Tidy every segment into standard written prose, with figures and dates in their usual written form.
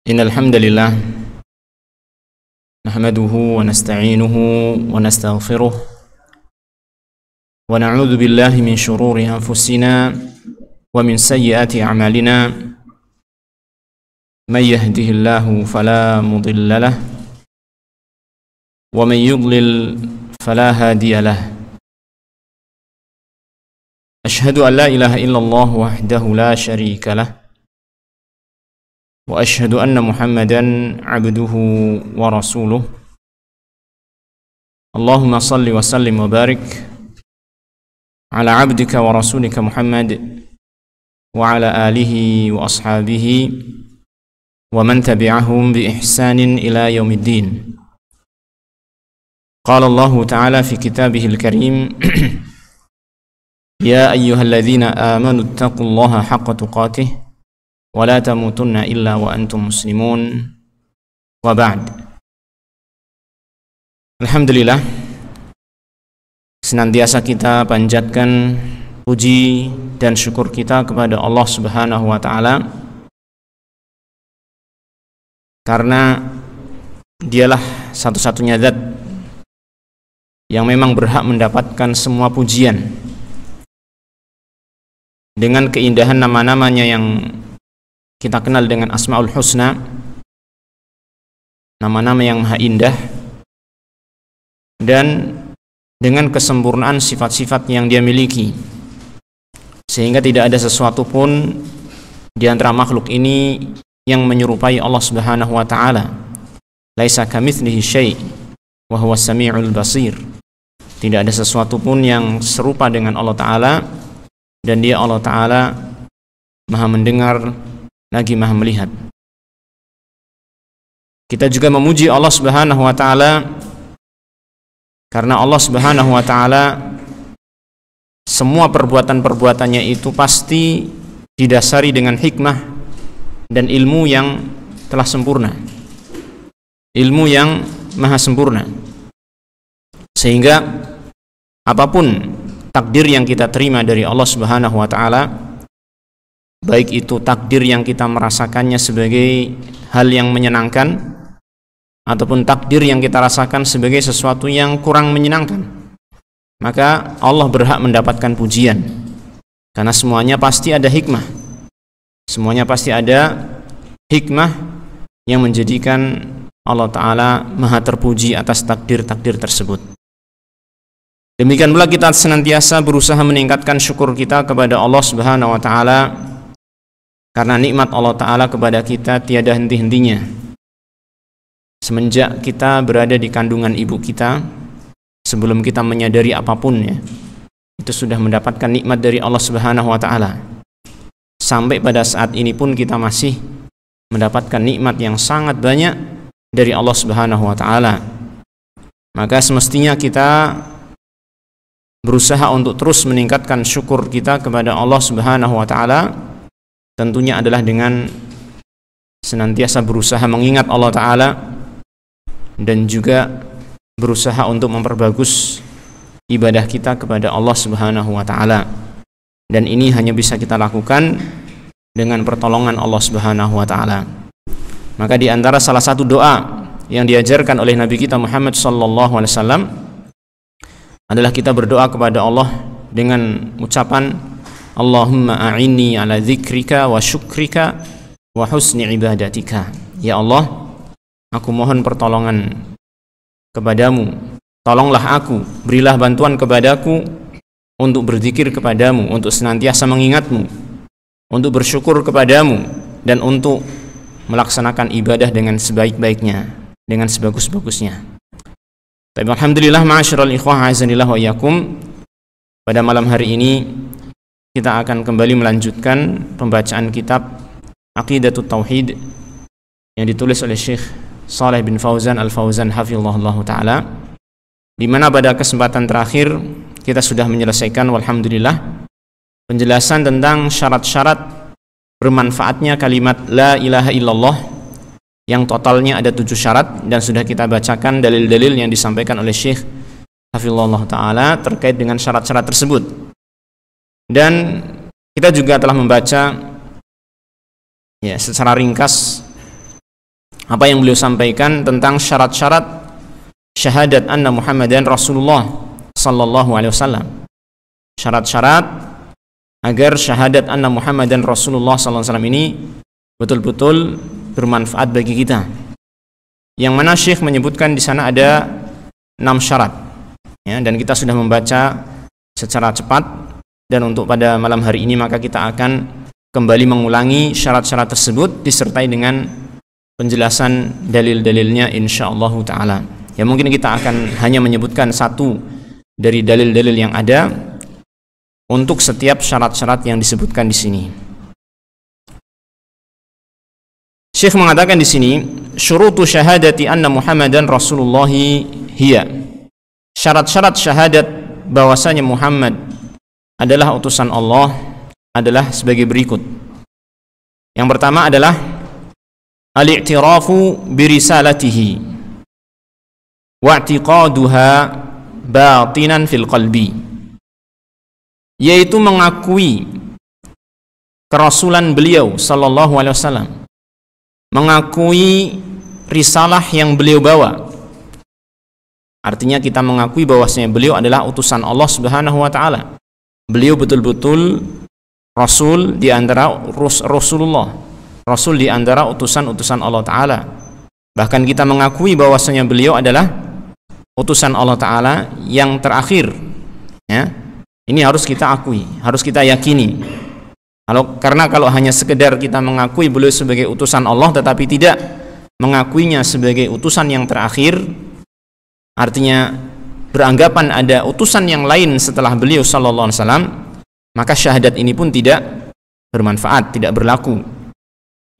Innal hamdalillah nahmaduhu wa nasta'inuhu wa nastaghfiruh wa na'udzu billahi min shururi anfusina wa min sayyiati a'malina may yahdihillahu fala mudilla lahu wa man yudlil fala hadiya lahu. Ashhadu an la ilaha illallah wahdahu la syarika lahu wa ashhadu anna Muhammadan abduhu wa rasuluh. Allahumma salli wa sallim wa barik ala abdika wa rasulika Muhammad wa ala alihi wa ashabihi wa man tabi'ahum bi ihsanin ila yaumiddin. Qala Allah ta'ala fi kitabihil karim ya ayyuhalladzina amanu ittaqullaha haqqa tuqatih wa la tamutunna illa wa antum muslimun, wa ba'd. Alhamdulillah, senantiasa kita panjatkan puji dan syukur kita kepada Allah Subhanahu wa ta'ala, karena dialah satu-satunya zat yang memang berhak mendapatkan semua pujian dengan keindahan nama-namanya yang kita kenal dengan Asmaul Husna, nama-nama yang maha indah, dan dengan kesempurnaan sifat-sifat yang dia miliki, sehingga tidak ada sesuatu pun di antara makhluk ini yang menyerupai Allah Subhanahu wa ta'ala. Laisa kamitslihi syai' wa huwas sami'ul basir. Tidak ada sesuatu pun yang serupa dengan Allah Ta'ala, dan dia Allah Ta'ala maha mendengar lagi maha melihat. Kita juga memuji Allah Subhanahu wa ta'ala karena Allah Subhanahu wa ta'ala semua perbuatan-perbuatannya itu pasti didasari dengan hikmah dan ilmu yang telah sempurna, ilmu yang maha sempurna, sehingga apapun takdir yang kita terima dari Allah Subhanahu wa ta'ala, baik itu takdir yang kita merasakannya sebagai hal yang menyenangkan ataupun takdir yang kita rasakan sebagai sesuatu yang kurang menyenangkan, maka Allah berhak mendapatkan pujian, karena semuanya pasti ada hikmah. Semuanya pasti ada hikmah yang menjadikan Allah Ta'ala maha terpuji atas takdir-takdir tersebut. Demikian pula kita senantiasa berusaha meningkatkan syukur kita kepada Allah Subhanahu wa ta'ala, karena nikmat Allah Ta'ala kepada kita tiada henti-hentinya. Semenjak kita berada di kandungan ibu kita, sebelum kita menyadari apapun ya, itu sudah mendapatkan nikmat dari Allah Subhanahu wa ta'ala. Sampai pada saat ini pun kita masih mendapatkan nikmat yang sangat banyak dari Allah Subhanahu wa ta'ala. Maka semestinya kita berusaha untuk terus meningkatkan syukur kita kepada Allah Subhanahu wa ta'ala, tentunya adalah dengan senantiasa berusaha mengingat Allah Ta'ala dan juga berusaha untuk memperbagus ibadah kita kepada Allah Subhanahu wa ta'ala. Dan ini hanya bisa kita lakukan dengan pertolongan Allah Subhanahu wa ta'ala. Maka di antara salah satu doa yang diajarkan oleh Nabi kita Muhammad sallallahu alaihi wasallam adalah kita berdoa kepada Allah dengan ucapan Allahumma a'inni ala dzikrika wa syukrika wa husni ibadatika. Ya Allah, aku mohon pertolongan kepadamu, tolonglah aku, berilah bantuan kepadaku untuk berzikir kepadamu, untuk senantiasa mengingatmu, untuk bersyukur kepadamu, dan untuk melaksanakan ibadah dengan sebaik-baiknya, dengan sebagus-bagusnya. Tapi alhamdulillah ma'asyiral ikhwah azanillah wa iyyakum, pada malam hari ini kita akan kembali melanjutkan pembacaan kitab Aqidatut Tauhid yang ditulis oleh Syekh Shalih bin Fauzan Al-Fauzan hafizahullah ta'ala, di mana pada kesempatan terakhir kita sudah menyelesaikan walhamdulillah penjelasan tentang syarat-syarat bermanfaatnya kalimat La ilaha illallah yang totalnya ada 7 syarat, dan sudah kita bacakan dalil-dalil yang disampaikan oleh Syekh hafizahullah ta'ala terkait dengan syarat-syarat tersebut. Dan kita juga telah membaca ya secara ringkas apa yang beliau sampaikan tentang syarat-syarat syahadat anna Muhammadan Rasulullah sallallahu alaihi wasallam. Syarat-syarat agar syahadat anna Muhammadan Rasulullah sallallahu alaihi wasallam ini betul-betul bermanfaat bagi kita. Yang mana Syekh menyebutkan di sana ada 6 syarat. Ya, dan kita sudah membaca secara cepat, dan untuk pada malam hari ini maka kita akan kembali mengulangi syarat-syarat tersebut disertai dengan penjelasan dalil-dalilnya insyaallah taala. Ya, mungkin kita akan hanya menyebutkan satu dari dalil-dalil yang ada untuk setiap syarat-syarat yang disebutkan di sini. Syekh mengatakan di sini, syurutu syahadati anna Muhammadan Rasulullah hiya. Syarat-syarat syahadat bahwasanya Muhammad adalah utusan Allah adalah sebagai berikut. Yang pertama adalah al-i'tirafu birisalatihi wa'tiqaduha batinan fil qalbi, yaitu mengakui kerasulan beliau sallallahu alaihi wasallam, mengakui risalah yang beliau bawa. Artinya kita mengakui bahwasanya beliau adalah utusan Allah Subhanahu wa taala. Beliau betul-betul rasul di antara Rasulullah, rasul di antara utusan-utusan Allah taala. Bahkan kita mengakui bahwasanya beliau adalah utusan Allah taala yang terakhir. Ya. Ini harus kita akui, harus kita yakini. Karena kalau hanya sekedar kita mengakui beliau sebagai utusan Allah tetapi tidak mengakuinya sebagai utusan yang terakhir, artinya beranggapan ada utusan yang lain setelah beliau sallallahu alaihi wasallam, maka syahadat ini pun tidak bermanfaat, tidak berlaku.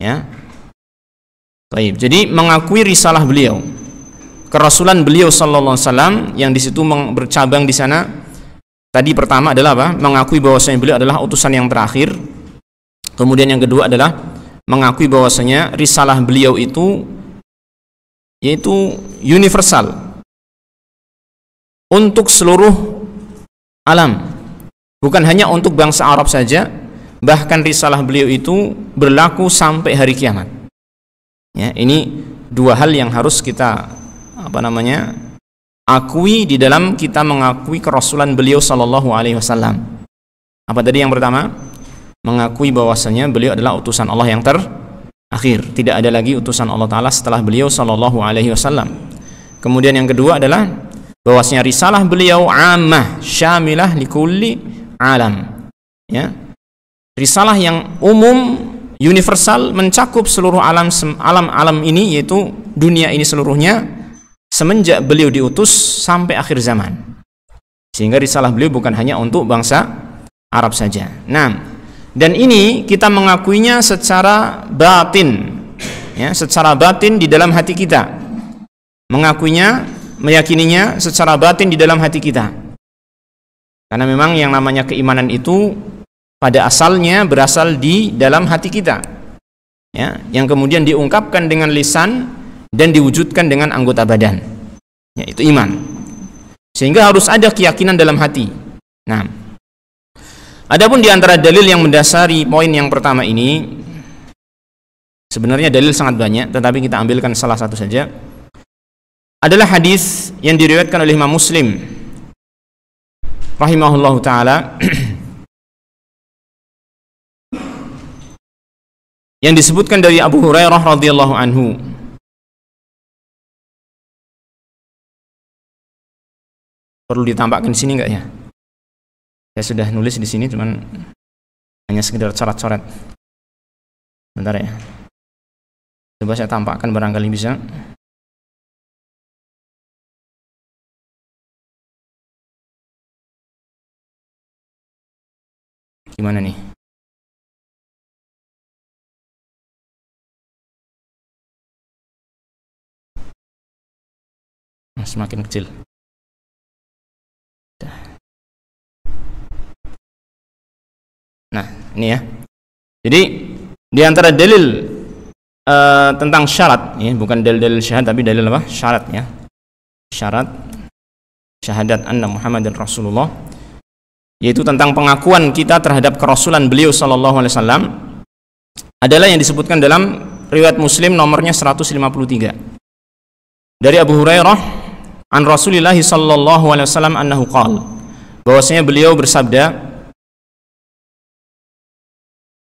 Ya. Baik, jadi mengakui risalah beliau, kerasulan beliau sallallahu alaihi wasallam, yang di situ bercabang di sana. Tadi pertama adalah apa? Mengakui bahwasanya beliau adalah utusan yang terakhir. Kemudian yang kedua adalah mengakui bahwasanya risalah beliau itu yaitu universal untuk seluruh alam, bukan hanya untuk bangsa Arab saja, bahkan risalah beliau itu berlaku sampai hari kiamat. Ya, ini dua hal yang harus kita akui di dalam kita mengakui kerasulan beliau sallallahu alaihi wasallam. Apa tadi yang pertama? Mengakui bahwasanya beliau adalah utusan Allah yang terakhir. Tidak ada lagi utusan Allah taala setelah beliau sallallahu alaihi wasallam. Kemudian yang kedua adalah bahwasanya risalah beliau ammah syamilah likulli alam. Ya. Risalah yang umum, universal, mencakup seluruh alam ini, yaitu dunia ini seluruhnya, semenjak beliau diutus sampai akhir zaman. Sehingga risalah beliau bukan hanya untuk bangsa Arab saja. Nah, dan ini kita mengakuinya secara batin, ya, secara batin di dalam hati kita. Mengakuinya, meyakininya secara batin di dalam hati kita. Karena memang yang namanya keimanan itu pada asalnya berasal di dalam hati kita. Ya, yang kemudian diungkapkan dengan lisan dan diwujudkan dengan anggota badan, yaitu iman. Sehingga harus ada keyakinan dalam hati. Nah, adapun di antara dalil yang mendasari poin yang pertama ini, sebenarnya dalil sangat banyak, tetapi kita ambilkan salah satu saja. Adalah hadis yang diriwayatkan oleh Imam Muslim rahimahullahu taala yang disebutkan dari Abu Hurairah radhiyallahu anhu. Perlu ditampakkan di sini enggak ya? Saya sudah nulis di sini, cuman hanya sekedar coret-coret. Bentar ya. Coba saya tampakkan, barangkali bisa. Gimana nih? Semakin kecil. Nah, ini ya. Jadi di antara dalil tentang syarat, ya, bukan dalil syahadat tapi dalil apa? Syarat, ya. Syarat syahadat anna Muhammadan Rasulullah, yaitu tentang pengakuan kita terhadap kerasulan beliau sallallahu alaihi wasallam, adalah yang disebutkan dalam riwayat Muslim nomornya 153. Dari Abu Hurairah an Rasulillah sallallahu alaihi wasallam annahu qala, bahwasanya beliau bersabda,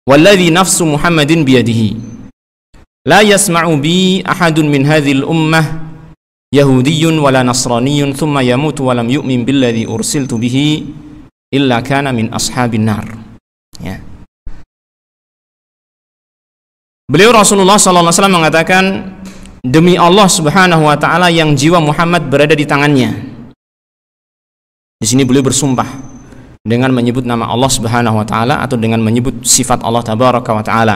walladzi nafsu Muhammadin biyadihi la yasma'u bi ahadun min hadhil ummah yahudiyyun wala nasraniyyun thumma yamutu wa lam yu'min billadzi ursiltu bihi illa kana min ashabin nar. Ya. Beliau Rasulullah sallallahu alaihi wasallam mengatakan, demi Allah Subhanahu wa taala yang jiwa Muhammad berada di tangannya. Di sini beliau bersumpah dengan menyebut nama Allah Subhanahu wa taala atau dengan menyebut sifat Allah tabaraka wa taala.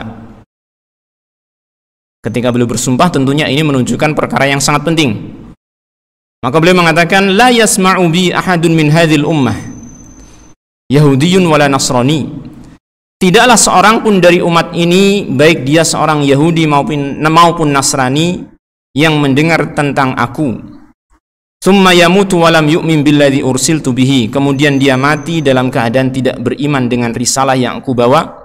Ketika beliau bersumpah, tentunya ini menunjukkan perkara yang sangat penting. Maka beliau mengatakan, la yasma'u bi ahadun min hadhil ummah yahudiyyun wala nasrani. Tidaklah seorang pun dari umat ini, baik dia seorang Yahudi maupun Nasrani, yang mendengar tentang aku, thumma yamutu wa lam yu'min billadzi ursiltu bihi, kemudian dia mati dalam keadaan tidak beriman dengan risalah yang aku bawa,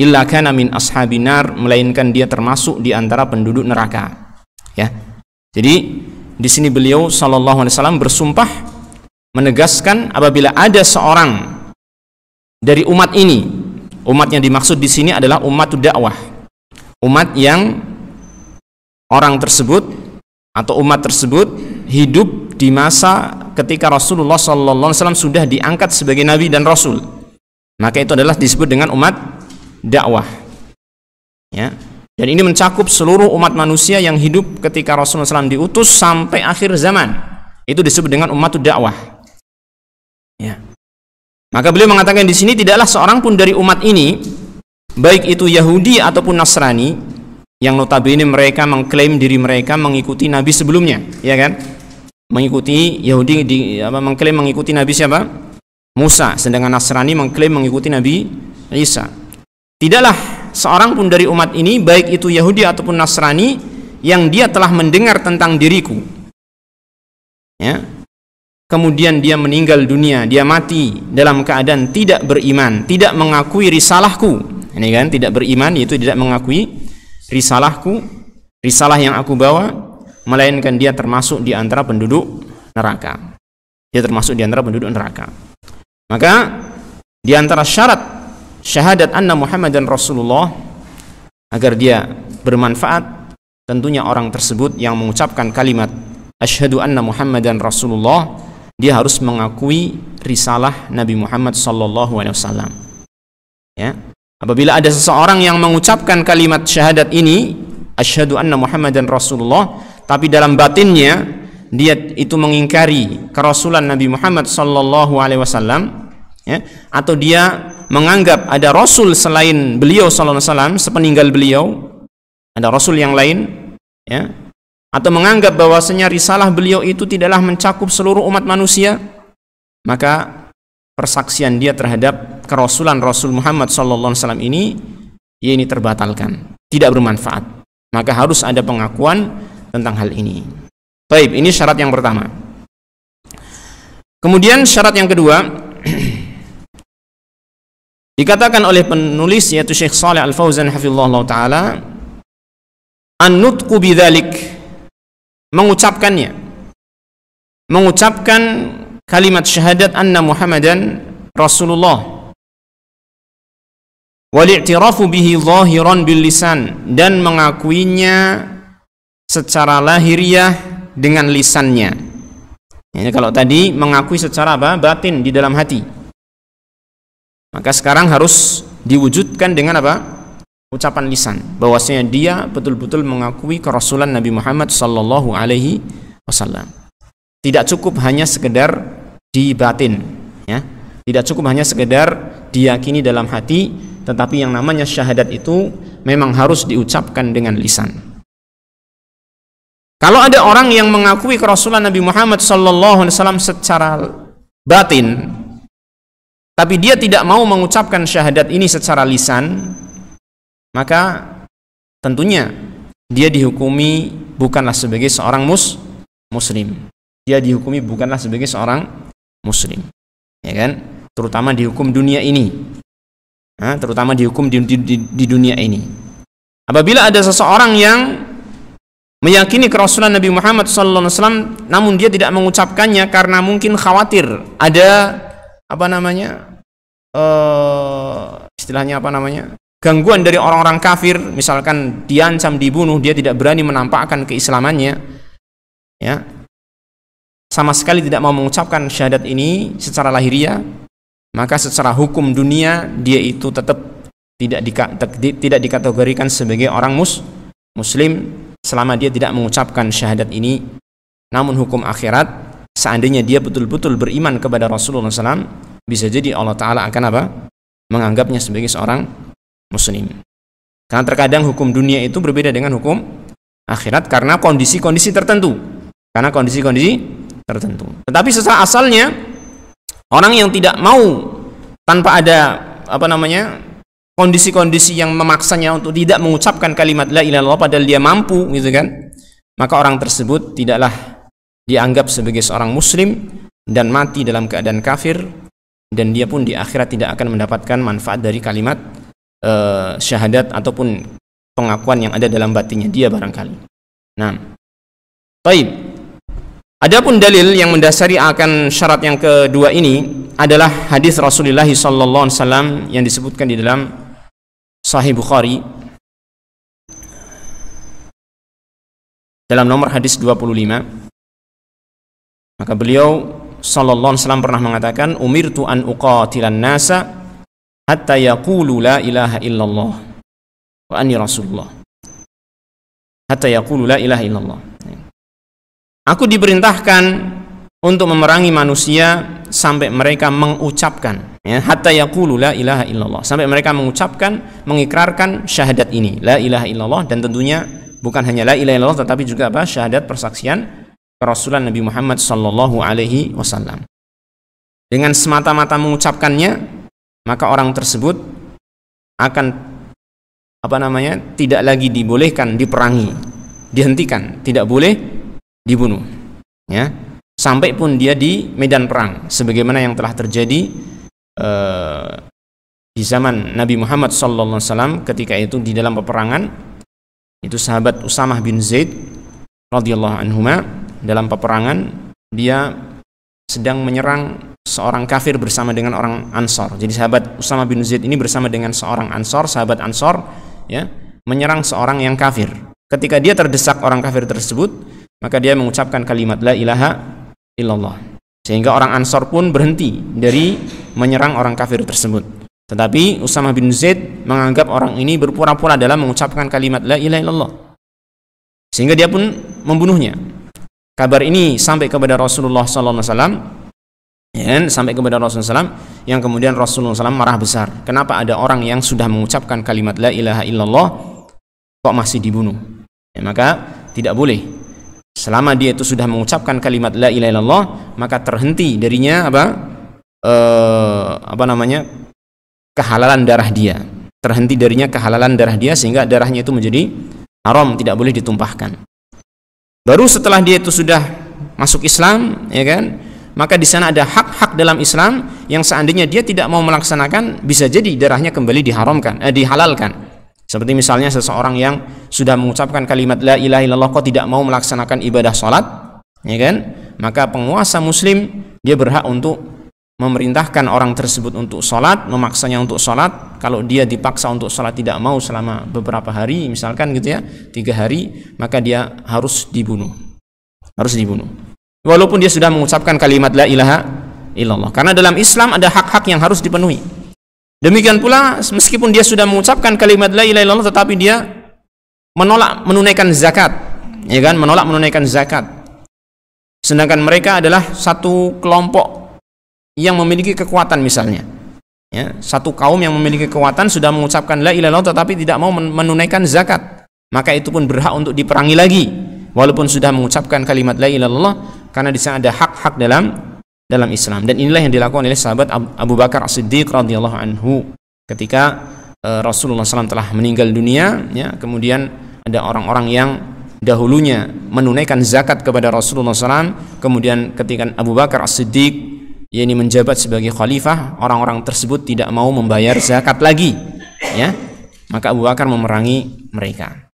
illa kana min ashabin nar, melainkan dia termasuk di antara penduduk neraka. Ya. Jadi di sini beliau sallallahu alaihi wasallam bersumpah menegaskan apabila ada seorang dari umat ini, umat yang dimaksud di sini adalah umat dakwah, umat yang orang tersebut atau umat tersebut hidup di masa ketika Rasulullah sallallahu alaihi wasallam sudah diangkat sebagai nabi dan rasul, maka itu adalah disebut dengan umat dakwah. Ya. Dan ini mencakup seluruh umat manusia yang hidup ketika Rasulullah SAW diutus sampai akhir zaman. Itu disebut dengan umat dakwah. Ya. Maka beliau mengatakan di sini, tidaklah seorang pun dari umat ini, baik itu Yahudi ataupun Nasrani, yang notabene mereka mengklaim diri mereka mengikuti nabi sebelumnya, ya kan? Mengikuti Yahudi mengklaim mengikuti nabi siapa? Musa, sedangkan Nasrani mengklaim mengikuti Nabi Isa. Tidaklah seorang pun dari umat ini, baik itu Yahudi ataupun Nasrani, yang dia telah mendengar tentang diriku, ya, kemudian dia meninggal dunia, dia mati dalam keadaan tidak beriman, tidak mengakui risalahku. Ini kan, tidak beriman yaitu tidak mengakui risalahku, risalah yang aku bawa, melainkan dia termasuk di antara penduduk neraka. Dia termasuk di antara penduduk neraka. Maka di antara syarat syahadat anna Muhammadan Rasulullah, agar dia bermanfaat, tentunya orang tersebut yang mengucapkan kalimat asyhadu anna Muhammadan Rasulullah, dia harus mengakui risalah Nabi Muhammad sallallahu alaihi wasallam. Ya. Apabila ada seseorang yang mengucapkan kalimat syahadat ini asyhadu anna Muhammadan Rasulullah, tapi dalam batinnya dia itu mengingkari kerasulan Nabi Muhammad sallallahu alaihi wasallam, ya, atau dia menganggap ada rasul selain beliau sallallahu alaihi wasallam, sepeninggal beliau ada rasul yang lain, ya, atau menganggap bahwasanya risalah beliau itu tidaklah mencakup seluruh umat manusia, maka persaksian dia terhadap kerasulan Rasul Muhammad sallallahu alaihi wasallam ini terbatalkan, tidak bermanfaat. Maka harus ada pengakuan tentang hal ini. Baik, ini syarat yang pertama. Kemudian syarat yang kedua dikatakan oleh penulis, yaitu Syekh Shalih Al-Fauzan hafizahullah taala, an-nutqu bidzalik, mengucapkannya, mengucapkan kalimat syahadat anna Muhammadan Rasulullah, wal i'tirafu bihi zahiran bil lisan, dan mengakuinya secara lahiriah dengan lisannya. Ini kalau tadi mengakui secara apa? Batin, di dalam hati. Maka sekarang harus diwujudkan dengan apa? Ucapan lisan, bahwasanya dia betul-betul mengakui kerasulan Nabi Muhammad sallallahu alaihi wasallam. Tidak cukup hanya sekedar di batin, ya. Tidak cukup hanya sekedar diyakini dalam hati, tetapi yang namanya syahadat itu memang harus diucapkan dengan lisan. Kalau ada orang yang mengakui kerasulan Nabi Muhammad sallallahu alaihi wasallam secara batin, tapi dia tidak mau mengucapkan syahadat ini secara lisan, maka tentunya dia dihukumi bukanlah sebagai seorang muslim. Dia dihukumi bukanlah sebagai seorang muslim, ya kan? Terutama di hukum dunia ini, terutama di hukum di dunia ini. Apabila ada seseorang yang meyakini kerasulan Nabi Muhammad SAW, namun dia tidak mengucapkannya karena mungkin khawatir ada gangguan dari orang-orang kafir, misalkan diancam dibunuh, dia tidak berani menampakkan keislamannya, ya, sama sekali tidak mau mengucapkan syahadat ini secara lahiriah, maka secara hukum dunia dia itu tetap tidak dikategorikan sebagai orang muslim selama dia tidak mengucapkan syahadat ini. Namun hukum akhirat, seandainya dia betul-betul beriman kepada Rasulullah SAW, bisa jadi Allah Ta'ala akan menganggapnya sebagai seorang muslim. Karena terkadang hukum dunia itu berbeda dengan hukum akhirat karena kondisi-kondisi tertentu. Tetapi secara asalnya, orang yang tidak mau tanpa ada kondisi-kondisi yang memaksanya untuk tidak mengucapkan kalimat la ilaha illallah padahal dia mampu, gitu kan, maka orang tersebut tidaklah dianggap sebagai seorang muslim dan mati dalam keadaan kafir, dan dia pun di akhirat tidak akan mendapatkan manfaat dari kalimat syahadat ataupun pengakuan yang ada dalam batinnya dia barangkali. Nah, baik. Adapun dalil yang mendasari akan syarat yang kedua ini adalah hadis Rasulullah SAW yang disebutkan di dalam Sahih Bukhari dalam nomor hadis 25. Maka beliau sallallahu alaihi wasallam pernah mengatakan, umirtu an uqatilan nasa hatta yaqulu la ilaha illallah wa anni rasulullah. Hatta yaqulu la ilaha illallah. Aku diperintahkan untuk memerangi manusia sampai mereka mengucapkan, ya, hatta yaqulu la ilaha illallah, sampai mereka mengucapkan, mengikrarkan syahadat ini, la ilaha illallah, dan tentunya bukan hanya la ilaha illallah tetapi juga syahadat persaksian kerasulan Nabi Muhammad sallallahu alaihi wasallam. Dengan semata-mata mengucapkannya, maka orang tersebut akan tidak lagi dibolehkan diperangi, dihentikan, tidak boleh dibunuh, ya, sampai pun dia di medan perang, sebagaimana yang telah terjadi di zaman Nabi Muhammad SAW ketika itu di dalam peperangan. Itu sahabat Usamah bin Zaid radhiyallahu anhuma, dalam peperangan dia sedang menyerang seorang kafir bersama dengan orang Ansor. Jadi sahabat Usamah bin Zaid ini bersama dengan seorang Ansor, sahabat Ansor, ya, menyerang seorang yang kafir. Ketika dia terdesak orang kafir tersebut, maka dia mengucapkan kalimat la ilaha illallah, sehingga orang Ansor pun berhenti dari menyerang orang kafir tersebut. Tetapi Usamah bin Zaid menganggap orang ini berpura-pura dalam mengucapkan kalimat la ilaha illallah, sehingga dia pun membunuhnya. Kabar ini sampai kepada Rasulullah SAW, sampai kepada Rasulullah SAW, yang kemudian Rasulullah SAW marah besar. Kenapa ada orang yang sudah mengucapkan kalimat la ilaha illallah kok masih dibunuh? Ya, maka tidak boleh. Selama dia itu sudah mengucapkan kalimat la ilaha illallah, maka terhenti darinya kehalalan darah dia. Terhenti darinya kehalalan darah dia, sehingga darahnya itu menjadi haram, tidak boleh ditumpahkan. Baru setelah dia itu sudah masuk Islam, ya kan, maka di sana ada hak-hak dalam Islam yang seandainya dia tidak mau melaksanakan, bisa jadi darahnya kembali dihalalkan. Seperti misalnya seseorang yang sudah mengucapkan kalimat la ilaha illallah kok tidak mau melaksanakan ibadah salat, ya kan? Maka penguasa muslim dia berhak untuk memerintahkan orang tersebut untuk salat, memaksanya untuk salat. Kalau dia dipaksa untuk salat tidak mau selama beberapa hari, misalkan gitu ya, 3 hari, maka dia harus dibunuh. Walaupun dia sudah mengucapkan kalimat la ilaha illallah. Karena dalam Islam ada hak-hak yang harus dipenuhi. Demikian pula meskipun dia sudah mengucapkan kalimat la ilaha illallah tetapi dia menolak menunaikan zakat, ya kan, menolak menunaikan zakat. Sedangkan mereka adalah satu kelompok yang memiliki kekuatan misalnya. Ya, satu kaum yang memiliki kekuatan sudah mengucapkan la ilaha illallah tetapi tidak mau menunaikan zakat. Maka itu pun berhak untuk diperangi lagi walaupun sudah mengucapkan kalimat la ilaha illallah, karena di sana ada hak-hak dalam Islam. Dan inilah yang dilakukan oleh sahabat Abu Bakar As-Siddiq radhiyallahu anhu ketika Rasulullah SAW telah meninggal dunia, ya, kemudian ada orang-orang yang dahulunya menunaikan zakat kepada Rasulullah SAW, kemudian ketika Abu Bakar As-Siddiq yakni menjabat sebagai khalifah, orang-orang tersebut tidak mau membayar zakat lagi, ya. maka Abu Bakar memerangi mereka.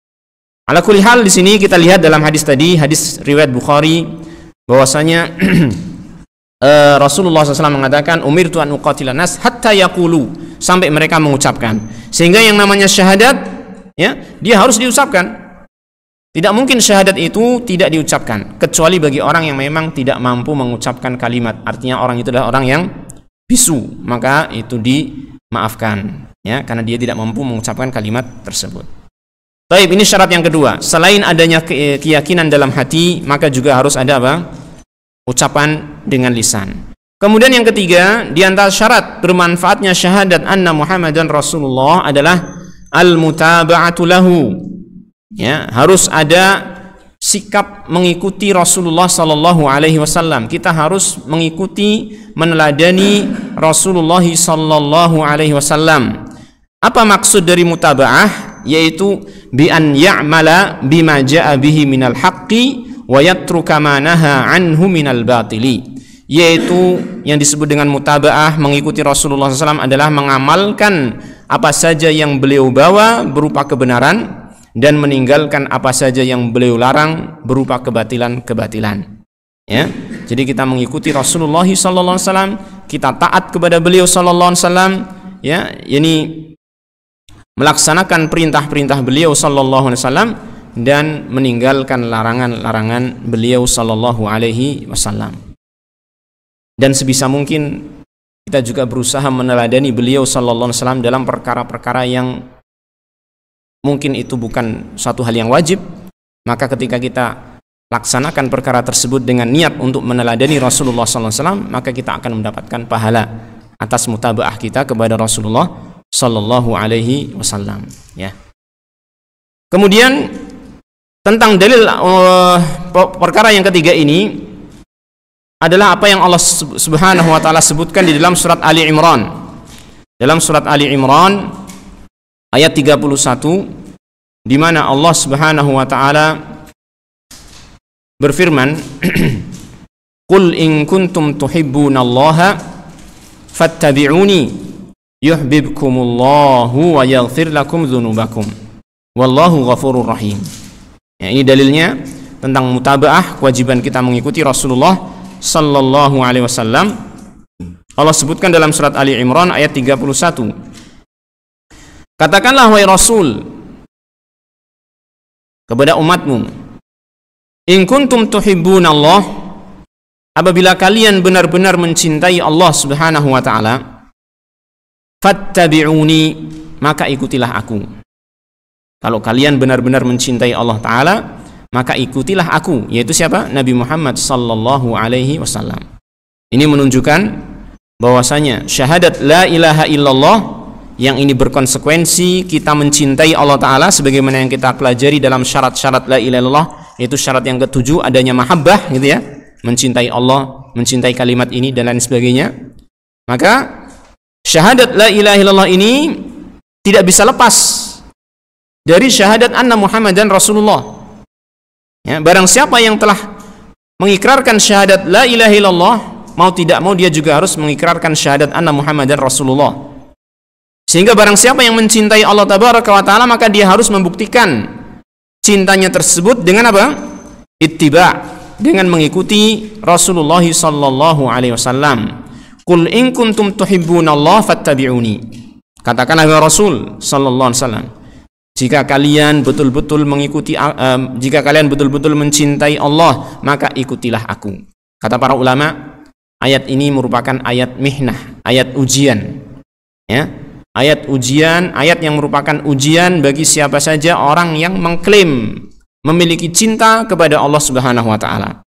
Ala kulli hal, di sini kita lihat dalam hadis tadi, hadis riwayat Bukhari, bahwasanya Rasulullah SAW mengatakan, umirtu an uqatilan nas hatta yaqulu, sampai mereka mengucapkan. Sehingga yang namanya syahadat, ya, dia harus diucapkan. Tidak mungkin syahadat itu tidak diucapkan, kecuali bagi orang yang memang tidak mampu mengucapkan kalimat. Artinya orang itu adalah orang yang bisu, maka itu dimaafkan, ya, karena dia tidak mampu mengucapkan kalimat tersebut. Baik, ini syarat yang kedua. Selain adanya keyakinan dalam hati, maka juga harus ada apa? Ucapan dengan lisan. Kemudian yang ketiga, di antara syarat bermanfaatnya syahadat anna Muhammadan Rasulullah adalah al-mutaba'atu lahu. Ya, harus ada sikap mengikuti Rasulullah sallallahu alaihi wasallam. Kita harus mengikuti, meneladani Rasulullah sallallahu alaihi wasallam. Apa maksud dari mutaba'ah? Yaitu bi an ya'mala bima ja'a bihi minal haqqi wa yatruka ma naha anhu minal batili. Yaitu yang disebut dengan mutaba'ah, mengikuti Rasulullah SAW adalah mengamalkan apa saja yang beliau bawa berupa kebenaran dan meninggalkan apa saja yang beliau larang berupa kebatilan-kebatilan. Ya, jadi kita mengikuti Rasulullah SAW, kita taat kepada beliau SAW, ya, ini melaksanakan perintah-perintah beliau sallallahu alaihi wasallam dan meninggalkan larangan-larangan beliau sallallahu alaihi wasallam. Dan sebisa mungkin kita juga berusaha meneladani beliau sallallahu alaihi wasallam dalam perkara-perkara yang mungkin itu bukan suatu hal yang wajib, maka ketika kita laksanakan perkara tersebut dengan niat untuk meneladani Rasulullah sallallahu alaihi wasallam, maka kita akan mendapatkan pahala atas mutabaah kita kepada Rasulullah sallallahu alaihi wasallam, ya. Kemudian tentang dalil perkara yang ketiga ini adalah apa yang Allah Subhanahu wa taala sebutkan di dalam surat Ali Imran. Dalam surat Ali Imran ayat 31, di mana Allah Subhanahu wa taala berfirman, "Qul in kuntum tuhibbunallaha fattabi'uni yuhibbukumullahu wa yaghfir lakum dzunubakum wallahu ghafurur rahim." Ya, ini dalilnya tentang mutabaah, kewajiban kita mengikuti Rasulullah sallallahu alaihi wasallam. Allah sebutkan dalam surat Ali Imran ayat 31. Katakanlah wahai Rasul kepada umatmu, in kuntum tuhibbunallah, apabila kalian benar-benar mencintai Allah Subhanahu wa taala, fattabi'uni, maka ikutilah aku. Kalau kalian benar-benar mencintai Allah Ta'ala, maka ikutilah aku, yaitu siapa? Nabi Muhammad sallallahu alaihi wasallam. Ini menunjukkan bahwasanya syahadat la ilaha illallah yang ini berkonsekuensi kita mencintai Allah Ta'ala sebagaimana yang kita pelajari dalam syarat-syarat la ilaha illallah, yaitu syarat yang ketujuh adanya mahabbah, gitu ya, mencintai Allah, mencintai kalimat ini dan lain sebagainya. Maka syahadat la ilaha illallah ini tidak bisa lepas dari syahadat anna Muhammadan Rasulullah. Ya, barang siapa yang telah mengikrarkan syahadat la ilaha illallah, mau tidak mau dia juga harus mengikrarkan syahadat anna Muhammadan Rasulullah. Sehingga barang siapa yang mencintai Allah Tabaraka wa Ta'ala, maka dia harus membuktikan cintanya tersebut dengan apa? Ittiba, dengan mengikuti Rasulullah sallallahu alaihi wasallam. Qul in kuntum tuhibbunallah fattabi'uni. Katakanlah ya Rasul sallallahu alaihi wasallam, jika kalian betul-betul mengikuti, jika kalian betul-betul mencintai Allah, maka ikutilah aku. Kata para ulama, ayat ini merupakan ayat mihnah, ayat ujian. Ya, ayat ujian, ayat yang merupakan ujian bagi siapa saja orang yang mengklaim memiliki cinta kepada Allah Subhanahu wa taala.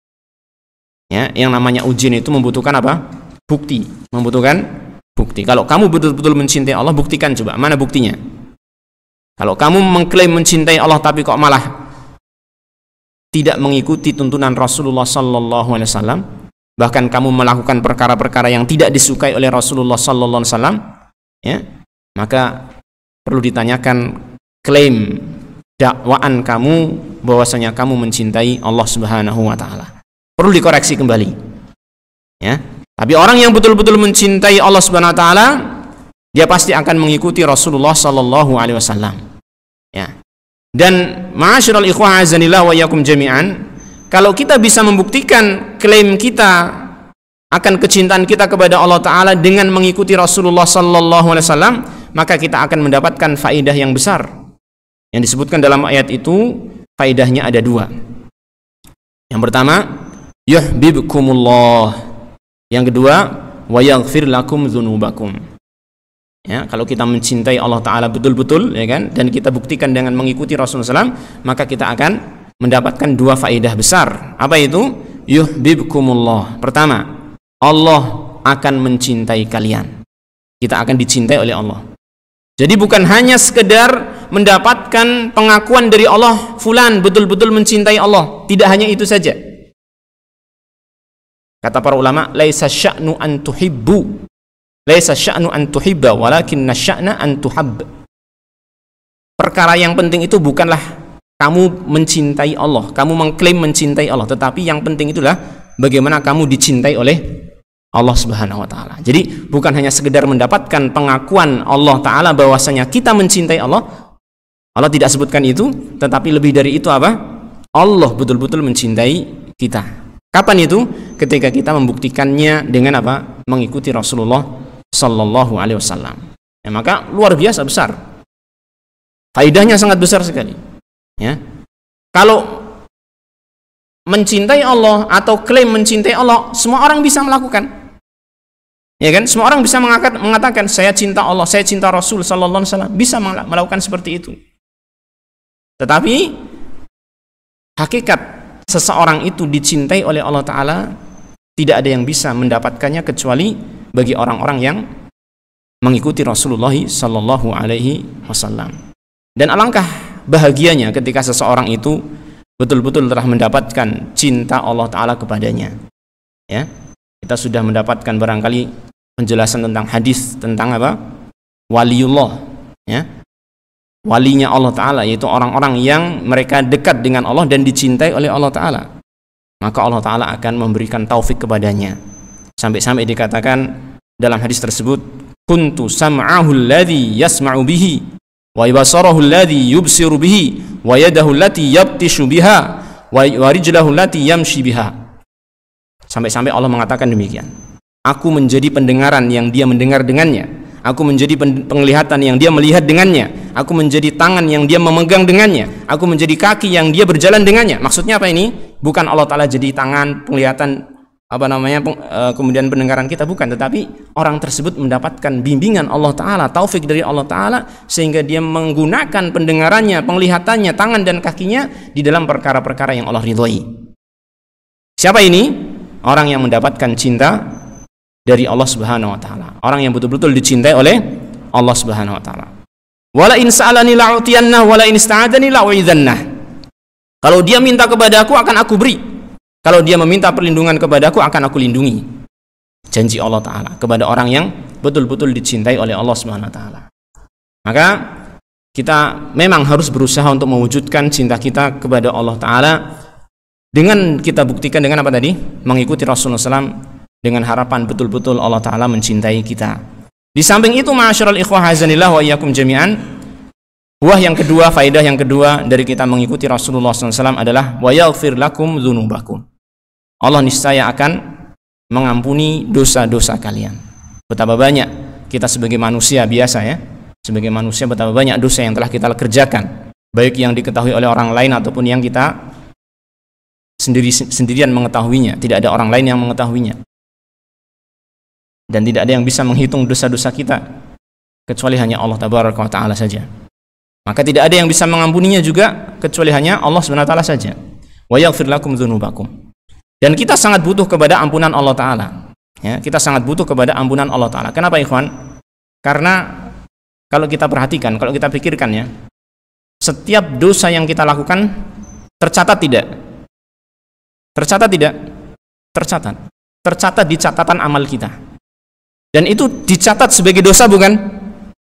Ya, yang namanya ujian itu membutuhkan apa? Bukti, membutuhkan bukti. Kalau kamu betul-betul mencintai Allah, buktikan coba, mana buktinya? Kalau kamu mengklaim mencintai Allah tapi kok malah tidak mengikuti tuntunan Rasulullah sallallahu alaihi wasallam, bahkan kamu melakukan perkara-perkara yang tidak disukai oleh Rasulullah sallallahu alaihi wasallam, ya, maka perlu ditanyakan klaim dakwaan kamu bahwasanya kamu mencintai Allah Subhanahu wa taala. Perlu dikoreksi kembali. Ya. Tapi orang yang betul-betul mencintai Allah Subhanahu wa taala, dia pasti akan mengikuti Rasulullah sallallahu alaihi wasallam. Ya. Dan ma'asyiral ikhwah azanillah wa iyyakum jami'an, kalau kita bisa membuktikan klaim kita akan kecintaan kita kepada Allah Ta'ala dengan mengikuti Rasulullah sallallahu alaihi wasallam, maka kita akan mendapatkan faidah yang besar. Yang disebutkan dalam ayat itu, faidahnya ada dua. Yang pertama, yuhibbukumullah. Yang kedua, wa yaghfir lakum dzunubakum. Ya, kalau kita mencintai Allah Ta'ala betul-betul, ya kan, dan kita buktikan dengan mengikuti Rasulullah SAW, maka kita akan mendapatkan dua faedah besar. Apa itu? Yuhibbukumullah. Pertama, Allah akan mencintai kalian. Kita akan dicintai oleh Allah. Jadi bukan hanya sekedar mendapatkan pengakuan dari Allah, fulan betul-betul mencintai Allah. Tidak hanya itu saja. Kata para ulama, laisa sya'nu an tuhibbu, laisa sya'nu an tuhibba, walakinna sya'na an tuhab. Perkara yang penting itu bukanlah kamu mencintai Allah, kamu mengklaim mencintai Allah, tetapi yang penting itulah bagaimana kamu dicintai oleh Allah Subhanahu wa Ta'ala. Jadi bukan hanya sekedar mendapatkan pengakuan Allah Ta'ala bahwasanya kita mencintai Allah. Allah tidak sebutkan itu, tetapi lebih dari itu apa? Allah betul-betul mencintai kita. Kapan itu? Ketika kita membuktikannya dengan apa? Mengikuti Rasulullah sallallahu alaihi wasallam. Ya, maka luar biasa besar. Faidahnya sangat besar sekali. Ya. Kalau mencintai Allah atau klaim mencintai Allah, semua orang bisa melakukan. Ya kan? Semua orang bisa mengatakan saya cinta Allah, saya cinta Rasul sallallahu alaihi wasallam, bisa melakukan seperti itu. Tetapi hakikat seseorang itu dicintai oleh Allah Ta'ala, tidak ada yang bisa mendapatkannya kecuali bagi orang-orang yang mengikuti Rasulullah sallallahu alaihi wasallam. Dan alangkah bahagianya ketika seseorang itu betul-betul telah mendapatkan cinta Allah Ta'ala kepadanya. Ya, kita sudah mendapatkan barangkali penjelasan tentang hadis tentang apa? Waliullah. Ya, walinya Allah Ta'ala, yaitu orang-orang yang mereka dekat dengan Allah dan dicintai oleh Allah Ta'ala. Maka Allah Ta'ala akan memberikan taufik kepadanya. Sampai-sampai dikatakan dalam hadis tersebut, kuntu sam'ahu alladhi yasma'u bihi, wa basarahu alladhi yubsiru bihi, wa yadahu allati yabtishu biha, wa rijlahu allati yamshi biha. Sampai-sampai Allah mengatakan demikian. Aku menjadi pendengaran yang dia mendengar dengannya, aku menjadi penglihatan yang dia melihat dengannya, aku menjadi tangan yang dia memegang dengannya, aku menjadi kaki yang dia berjalan dengannya. Maksudnya apa ini? Bukan Allah Ta'ala jadi tangan, penglihatan, kemudian pendengaran kita, bukan, tetapi orang tersebut mendapatkan bimbingan Allah Ta'ala, taufik dari Allah Ta'ala, sehingga dia menggunakan pendengarannya, penglihatannya, tangan dan kakinya di dalam perkara-perkara yang Allah ridhoi. Siapa ini? Orang yang mendapatkan cinta dari Allah Subhanahu wa Ta'ala, orang yang betul-betul dicintai oleh Allah Subhanahu wa Ta'ala. Wala in sa'alani la'utiyannah, wala in ista'adani la'u'idzannah. Kalau dia minta kepadaku akan aku beri, kalau dia meminta perlindungan kepadaku akan aku lindungi. Janji Allah Ta'ala kepada orang yang betul-betul dicintai oleh Allah Subhanahu wa Ta'ala. Maka kita memang harus berusaha untuk mewujudkan cinta kita kepada Allah Ta'ala dengan kita buktikan dengan apa tadi? Mengikuti Rasulullah SAW, dengan harapan betul-betul Allah Ta'ala mencintai kita. Di samping itu, ma'asyiral ikhwah azanillah wa iyyakum jami'an, buah yang kedua, faidah yang kedua dari kita mengikuti Rasulullah SAW adalah wa yaghfir lakum dzunubakum. Allah niscaya akan mengampuni dosa-dosa kalian. Betapa banyak kita sebagai manusia biasa, ya, sebagai manusia betapa banyak dosa yang telah kita kerjakan, baik yang diketahui oleh orang lain ataupun yang kita sendirian mengetahuinya. Tidak ada orang lain yang mengetahuinya. Dan tidak ada yang bisa menghitung dosa-dosa kita kecuali hanya Allah Tabaraka wa Ta'ala saja. Maka tidak ada yang bisa mengampuninya juga kecuali hanya Allah Subhanahu wa Ta'ala saja. Wa yaghfir lakum dzunubakum. Dan kita sangat butuh kepada ampunan Allah Ta'ala. Ya, kita sangat butuh kepada ampunan Allah Ta'ala. Kenapa, ikhwan? Karena kalau kita perhatikan, kalau kita pikirkan, ya, setiap dosa yang kita lakukan tercatat tidak? Tercatat tidak? Tercatat. Tercatat di catatan amal kita. Dan itu dicatat sebagai dosa, bukan?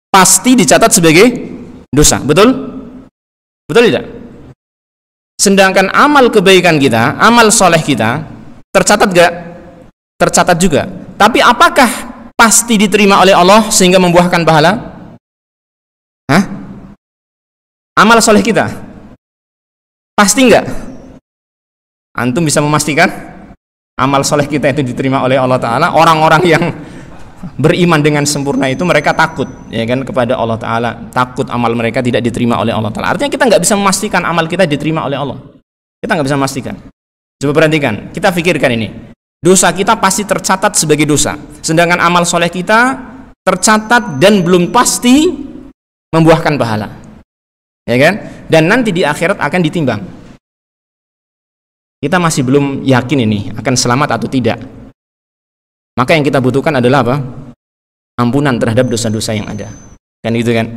Pasti dicatat sebagai dosa, betul? Betul tidak? Sedangkan amal kebaikan kita, amal soleh kita, tercatat gak? Tercatat juga. Tapi apakah pasti diterima oleh Allah sehingga membuahkan pahala? Hah? Amal soleh kita pasti enggak? Antum bisa memastikan amal soleh kita itu diterima oleh Allah Ta'ala? Orang-orang yang beriman dengan sempurna itu mereka takut, ya kan, kepada Allah Ta'ala, takut amal mereka tidak diterima oleh Allah Ta'ala. Artinya kita nggak bisa memastikan amal kita diterima oleh Allah. Kita nggak bisa memastikan. Coba perhatikan, kita pikirkan ini. Dosa kita pasti tercatat sebagai dosa, sedangkan amal soleh kita tercatat dan belum pasti membuahkan pahala, ya kan? Dan nanti di akhirat akan ditimbang. Kita masih belum yakin ini akan selamat atau tidak. Maka yang kita butuhkan adalah apa? Ampunan terhadap dosa-dosa yang ada. Kan gitu kan?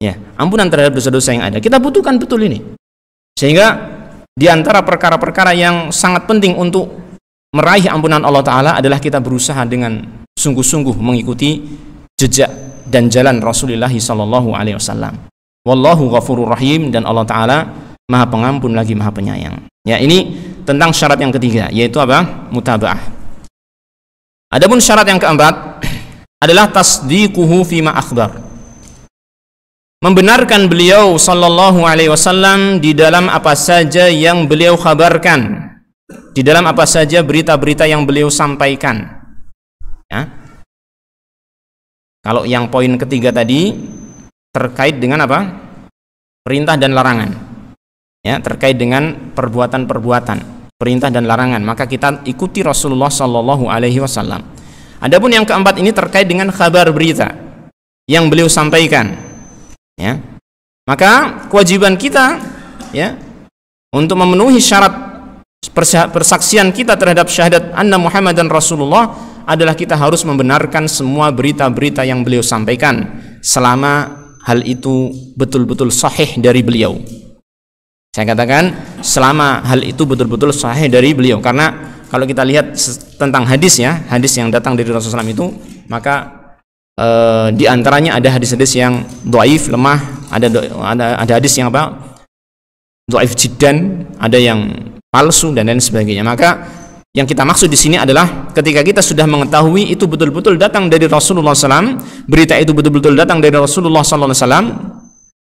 Ya, ampunan terhadap dosa-dosa yang ada. Kita butuhkan betul ini. Sehingga di antara perkara-perkara yang sangat penting untuk meraih ampunan Allah Ta'ala adalah kita berusaha dengan sungguh-sungguh mengikuti jejak dan jalan Rasulullah SAW. Wallahu ghafurur rahim, dan Allah Ta'ala Maha Pengampun lagi Maha Penyayang. Ya, ini tentang syarat yang ketiga, yaitu apa? Mutaba'ah. Adapun syarat yang keempat adalah tasdiquhu fima akhbar. Membenarkan beliau sallallahu alaihi wasallam di dalam apa saja yang beliau khabarkan, di dalam apa saja berita-berita yang beliau sampaikan. Ya. Kalau yang poin ketiga tadi terkait dengan apa? Perintah dan larangan. Ya, terkait dengan perbuatan-perbuatan, perintah dan larangan, maka kita ikuti Rasulullah sallallahu alaihi wasallam. Adapun yang keempat ini terkait dengan kabar berita yang beliau sampaikan. Ya. Maka kewajiban kita, ya, untuk memenuhi syarat persaksian kita terhadap syahadat anna Muhammadan Rasulullah adalah kita harus membenarkan semua berita-berita yang beliau sampaikan selama hal itu betul-betul sahih dari beliau. Saya katakan selama hal itu betul-betul sahih dari beliau, karena kalau kita lihat tentang hadis, ya, hadis yang datang dari Rasulullah SAW itu, maka di antaranya ada hadis-hadis yang dhaif, lemah, ada hadis yang apa? Dhaif jiddan, ada yang palsu dan lain sebagainya. Maka yang kita maksud di sini adalah ketika kita sudah mengetahui itu betul-betul datang dari Rasulullah SAW, berita itu betul-betul datang dari Rasulullah SAW,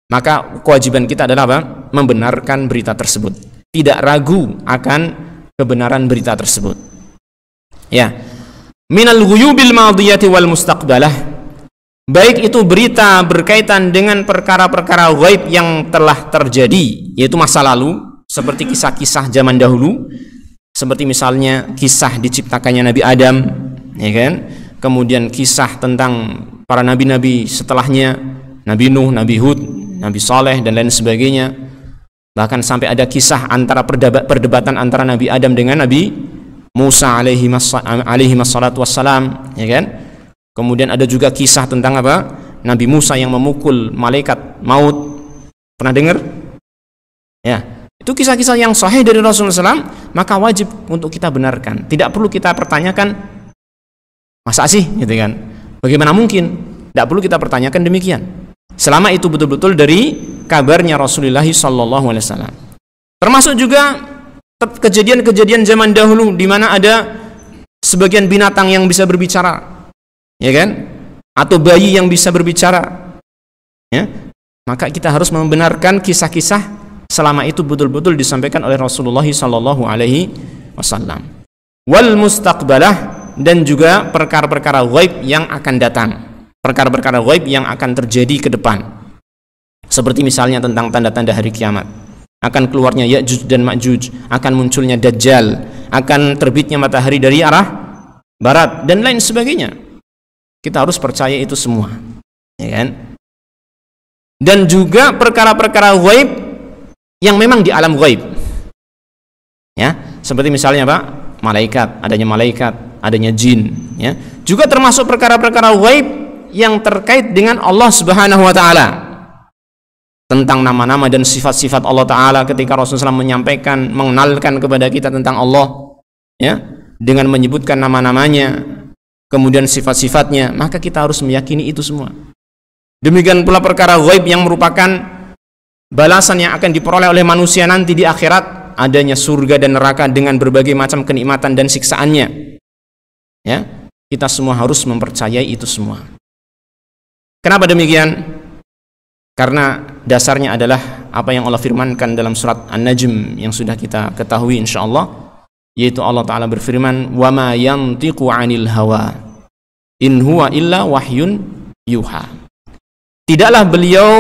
maka kewajiban kita adalah apa? Membenarkan berita tersebut, tidak ragu akan kebenaran berita tersebut. Ya, minal ghuyubil madiyati wal mustaqbalah, baik itu berita berkaitan dengan perkara-perkara ghaib yang telah terjadi, yaitu masa lalu, seperti kisah-kisah zaman dahulu, seperti misalnya kisah diciptakannya Nabi Adam, ya kan? Kemudian kisah tentang para nabi-nabi setelahnya, Nabi Nuh, Nabi Hud, Nabi Saleh dan lain sebagainya. Bahkan sampai ada kisah antara perdebatan antara Nabi Adam dengan Nabi Musa alaihi wassalatu wassalam, ya kan? Kemudian ada juga kisah tentang apa? Nabi Musa yang memukul malaikat maut. Pernah dengar? Ya, itu kisah-kisah yang sahih dari Rasulullah SAW, maka wajib untuk kita benarkan. Tidak perlu kita pertanyakan, masa sih, gitu kan? Bagaimana mungkin? Tidak perlu kita pertanyakan demikian. Selama itu betul-betul dari kabarnya Rasulullah SAW. Termasuk juga kejadian-kejadian zaman dahulu di mana ada sebagian binatang yang bisa berbicara, ya kan? Atau bayi yang bisa berbicara, ya. Maka kita harus membenarkan kisah-kisah selama itu betul-betul disampaikan oleh Rasulullah SAW. Wal mustaqbalah, dan juga perkara-perkara ghaib yang akan datang, perkara-perkara ghaib yang akan terjadi ke depan, seperti misalnya tentang tanda-tanda hari kiamat, akan keluarnya Ya'juj dan Ma'juj, akan munculnya Dajjal, akan terbitnya matahari dari arah barat dan lain sebagainya. Kita harus percaya itu semua, ya kan? Dan juga perkara-perkara ghaib yang memang di alam ghaib, ya, seperti misalnya apa? Malaikat, adanya jin, ya. Juga termasuk perkara-perkara ghaib yang terkait dengan Allah Subhanahu wa taala, tentang nama-nama dan sifat-sifat Allah Ta'ala. Ketika Rasulullah SAW menyampaikan, mengenalkan kepada kita tentang Allah, ya, dengan menyebutkan nama-namanya, kemudian sifat-sifatnya, maka kita harus meyakini itu semua. Demikian pula perkara ghaib yang merupakan balasan yang akan diperoleh oleh manusia nanti di akhirat, adanya surga dan neraka dengan berbagai macam kenikmatan dan siksaannya, ya. Kita semua harus mempercayai itu semua. Kenapa demikian? Karena dasarnya adalah apa yang Allah firmankan dalam surat An-Najm yang sudah kita ketahui insyaallah, yaitu Allah Ta'ala berfirman, wa ma yantiqu 'anil hawa in huwa illa wahyun yuha. Tidaklah beliau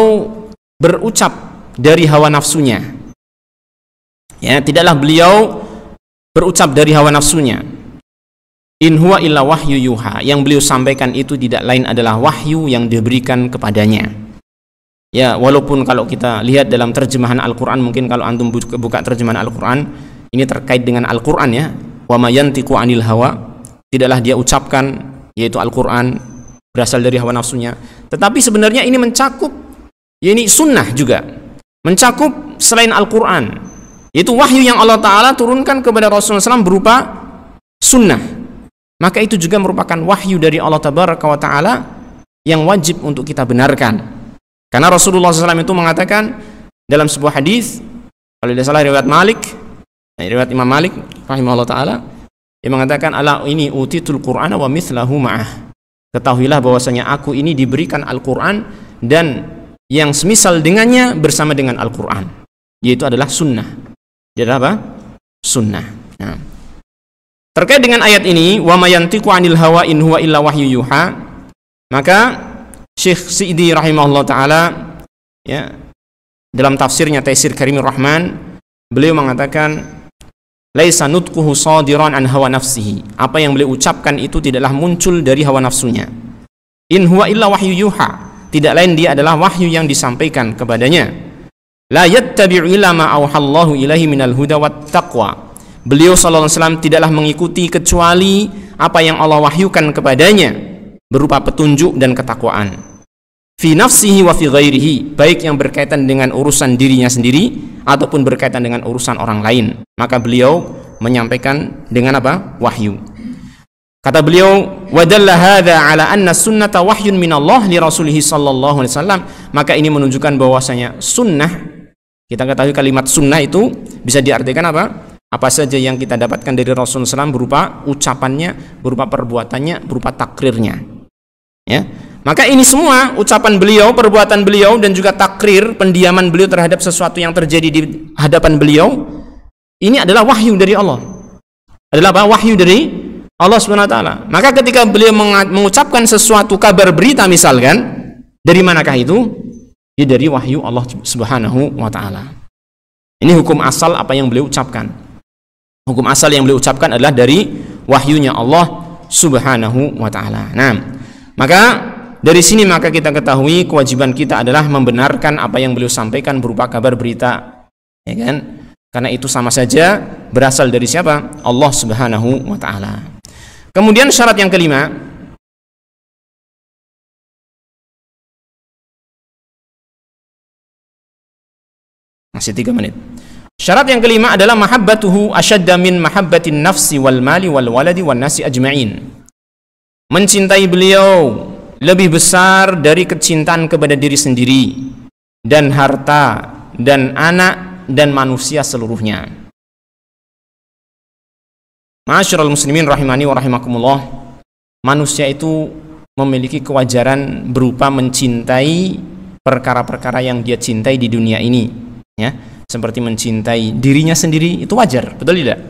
berucap dari hawa nafsunya. Ya, tidaklah beliau berucap dari hawa nafsunya. In huwa illa wahyu yuha. Yang beliau sampaikan itu tidak lain adalah wahyu yang diberikan kepadanya. Ya, walaupun kalau kita lihat dalam terjemahan Al-Quran, mungkin kalau antum buka terjemahan Al-Quran, ini terkait dengan Al-Quran ya. Wa ma yantiqu 'anil hawa, tidaklah dia ucapkan, yaitu Al-Quran berasal dari hawa nafsunya. Tetapi sebenarnya ini mencakup, ya ini sunnah juga, mencakup selain Al-Quran, yaitu wahyu yang Allah Ta'ala turunkan kepada Rasulullah SAW berupa sunnah. Maka itu juga merupakan wahyu dari Allah Tabaraka wa Ta'ala yang wajib untuk kita benarkan. Karena Rasulullah SAW itu mengatakan dalam sebuah hadis, kalau tidak salah riwayat Malik, riwayat Imam Malik rahimahullah ta'ala, dia mengatakan, ala ini utitul Qur'ana wa mithlahu ma'ah. Ketahuilah bahwasanya aku ini diberikan Al-Quran dan yang semisal dengannya bersama dengan Al-Quran, yaitu adalah sunnah. Dia adalah apa? Sunnah. Nah, terkait dengan ayat ini, wa ma yantiqu 'anil hawa in huwa illa wahyu yuha, maka Syekh Sa'di rahimahullah taala ya, dalam tafsirnya Taisir Karimur Rahman, beliau mengatakan laisa nutquhu shadiran an hawa nafsihi. Apa yang beliau ucapkan itu tidaklah muncul dari hawa nafsunya. In huwa illa wahyu yuha, tidak lain dia adalah wahyu yang disampaikan kepadanya. La yattabi'u illa ma auhallahu ilaihi minal huda wat taqwa. Beliau sallallahu alaihi wasallam tidaklah mengikuti kecuali apa yang Allah wahyukan kepadanya berupa petunjuk dan ketakwaan. Fi nafsihi wa fi ghairihi, baik yang berkaitan dengan urusan dirinya sendiri ataupun berkaitan dengan urusan orang lain. Maka beliau menyampaikan dengan apa? Wahyu. Kata beliau, wa dalla hadza ala anna sunnata wahyun minallah li rasulih sallallahu alaihi wasallam. Maka ini menunjukkan bahwasanya sunnah, kita ketahui kalimat sunnah itu bisa diartikan apa? Apa saja yang kita dapatkan dari Rasulullah SAW berupa ucapannya, berupa perbuatannya, berupa takrirnya. Ya, maka ini semua ucapan beliau, perbuatan beliau, dan juga takrir, pendiaman beliau terhadap sesuatu yang terjadi di hadapan beliau, ini adalah wahyu dari Allah. Adalah apa? Wahyu dari Allah Subhanahu wa taala. Maka ketika beliau mengucapkan sesuatu kabar berita misalkan, dari manakah itu? Ya dari wahyu Allah Subhanahu wa taala. Ini hukum asal apa yang beliau ucapkan. Hukum asal yang beliau ucapkan adalah dari wahyunya Allah Subhanahu wa taala. Nah, maka dari sini maka kita ketahui kewajiban kita adalah membenarkan apa yang beliau sampaikan berupa kabar berita, ya kan? Karena itu sama saja berasal dari siapa? Allah Subhanahu wa taala. Kemudian syarat yang kelima, masih 3 menit. Syarat yang kelima adalah mahabbatuhu asyadda min mahabbatin nafsi wal mali wal waladi wan nasi ajma'in. Mencintai beliau lebih besar dari kecintaan kepada diri sendiri dan harta dan anak dan manusia seluruhnya. Ma'asyiral muslimin rahimani wa rahimakumullah, manusia itu memiliki kewajaran berupa mencintai perkara-perkara yang dia cintai di dunia ini, ya, seperti mencintai dirinya sendiri, itu wajar, betul tidak?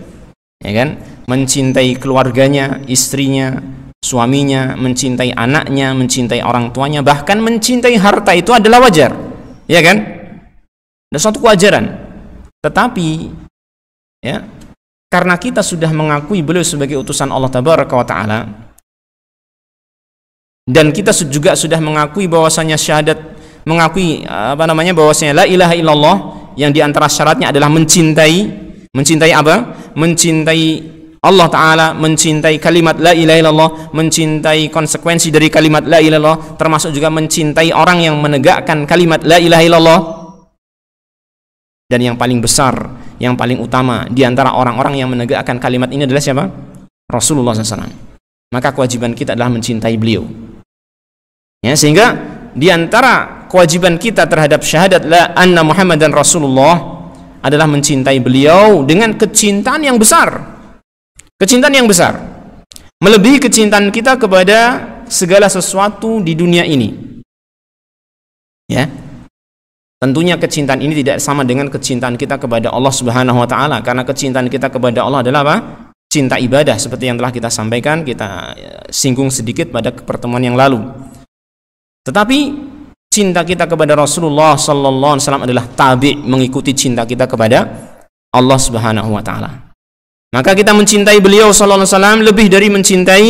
Ya kan? Mencintai keluarganya, istrinya, suaminya, mencintai anaknya, mencintai orang tuanya, bahkan mencintai harta, itu adalah wajar, ya kan? Ada suatu kewajaran. Tetapi ya, karena kita sudah mengakui beliau sebagai utusan Allah Tabaraka wa taala, dan kita juga sudah mengakui bahwasanya syahadat, mengakui bahwasanya la ilaha illallah, yang diantara syaratnya adalah mencintai apa? Mencintai Allah Ta'ala, mencintai kalimat la ilaha illallah, mencintai konsekuensi dari kalimat la ilaha illallah, termasuk juga mencintai orang yang menegakkan kalimat la ilaha illallah. Dan yang paling besar, yang paling utama diantara orang-orang yang menegakkan kalimat ini adalah siapa? Rasulullah SAW. Maka kewajiban kita adalah mencintai beliau, ya, sehingga diantara kewajiban kita terhadap syahadat la anna Muhammadan Rasulullah adalah mencintai beliau dengan kecintaan yang besar. Kecintaan yang besar. melebihi kecintaan kita kepada segala sesuatu di dunia ini. Ya. Tentunya kecintaan ini tidak sama dengan kecintaan kita kepada Allah Subhanahu wa taala, karena kecintaan kita kepada Allah adalah apa? Cinta ibadah, seperti yang telah kita sampaikan, kita singgung sedikit pada pertemuan yang lalu. Tetapi cinta kita kepada Rasulullah sallallahu alaihi wasallam adalah tabi', mengikuti cinta kita kepada Allah Subhanahu wa taala. Maka kita mencintai beliau sallallahu alaihi wasallam lebih dari mencintai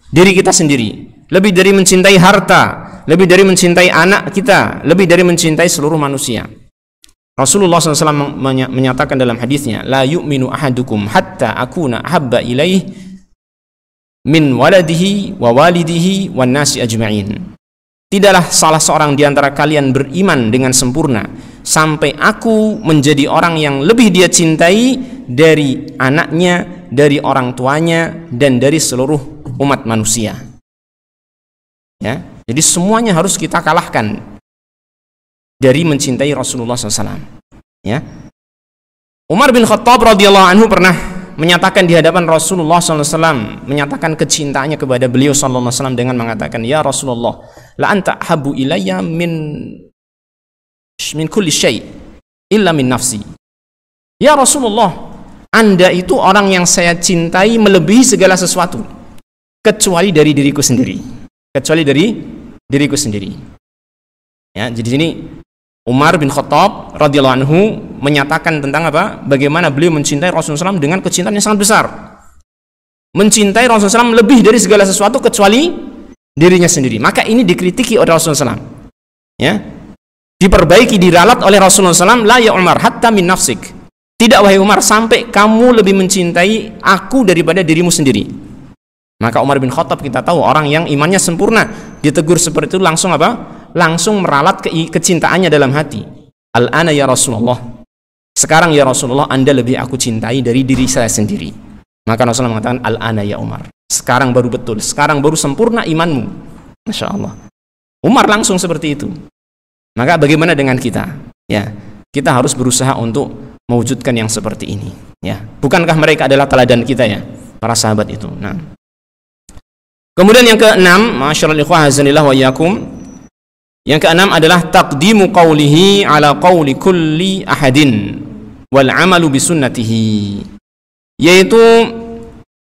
diri kita sendiri, lebih dari mencintai harta, lebih dari mencintai anak kita, lebih dari mencintai seluruh manusia. Rasulullah SAW menyatakan dalam hadisnya, la yu'minu ahadukum hatta akuna ahabba ilaih min waladihi wa walidihi wan nasi ajma'in. Tidaklah salah seorang di antara kalian beriman dengan sempurna sampai aku menjadi orang yang lebih dia cintai dari anaknya, dari orang tuanya, dan dari seluruh umat manusia. Ya, jadi semuanya harus kita kalahkan dari mencintai Rasulullah SAW. Ya, Umar bin Khattab radhiyallahu anhu pernah menyatakan di hadapan Rasulullah SAW, menyatakan kecintaannya kepada beliau SAW dengan mengatakan, ya Rasulullah, la anta habu ilayya min kulli syai' illa min nafsi. Ya Rasulullah, Anda itu orang yang saya cintai melebihi segala sesuatu kecuali dari diriku sendiri. Kecuali dari diriku sendiri. Ya, jadi sini Umar bin Khattab radhiyallahu anhu menyatakan tentang apa? Bagaimana beliau mencintai Rasulullah SAW dengan kecintaan yang sangat besar. Mencintai Rasulullah SAW lebih dari segala sesuatu kecuali dirinya sendiri. Maka ini dikritiki oleh Rasulullah SAW. Ya, diperbaiki, diralat oleh Rasulullah SAW. La ya Umar hatta min nafsik. Tidak wahai Umar, sampai kamu lebih mencintai aku daripada dirimu sendiri. Maka Umar bin Khattab kita tahu orang yang imannya sempurna, ditegur seperti itu langsung apa? Langsung meralat kecintaannya dalam hati. Al-ana ya Rasulullah. Sekarang ya Rasulullah, Anda lebih aku cintai dari diri saya sendiri. Maka Rasulullah mengatakan, Al-ana ya Umar. Sekarang baru betul, sekarang baru sempurna imanmu. Masya Allah. Umar langsung seperti itu. Maka bagaimana dengan kita? Ya, kita harus berusaha untuk mewujudkan yang seperti ini. Ya, bukankah mereka adalah teladan kita ya, para sahabat itu? Nah. Kemudian yang keenam, masyaallah ikhwah azanillah wa iyyakum. Yang keenam adalah taqdimu qawlihi ala qawli kulli ahadin wal amalu bisunnatihi. Yaitu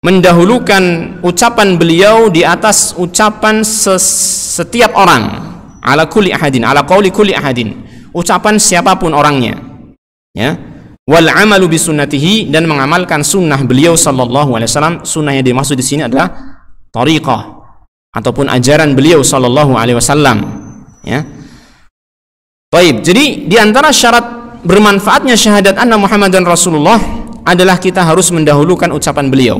mendahulukan ucapan beliau di atas ucapan setiap orang. Ala kulli ahadin, ala qawli kulli ahadin. Ucapan siapapun orangnya. Ya. Wal amalu bisunnatihi, dan mengamalkan sunnah beliau sallallahu alaihi wasallam. Sunnah yang dimaksud di sini adalah tariqah ataupun ajaran beliau sallallahu alaihi wasallam, ya. Baik, jadi di antara syarat bermanfaatnya syahadat anna Muhammadan Rasulullah adalah kita harus mendahulukan ucapan beliau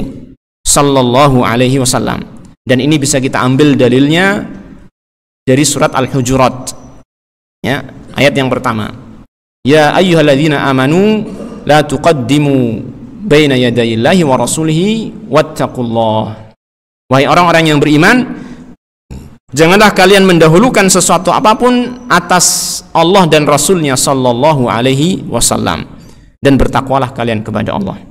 sallallahu alaihi wasallam. Dan ini bisa kita ambil dalilnya dari surat Al-Hujurat. Ya, ayat yang pertama. Ya ayyuhalladzina amanu la tuqaddimu baina yadayillahi wa rasulihi wattaqullah. Wahai orang-orang yang beriman, janganlah kalian mendahulukan sesuatu apapun atas Allah dan Rasulnya sallallahu alaihi wasallam, dan bertakwalah kalian kepada Allah.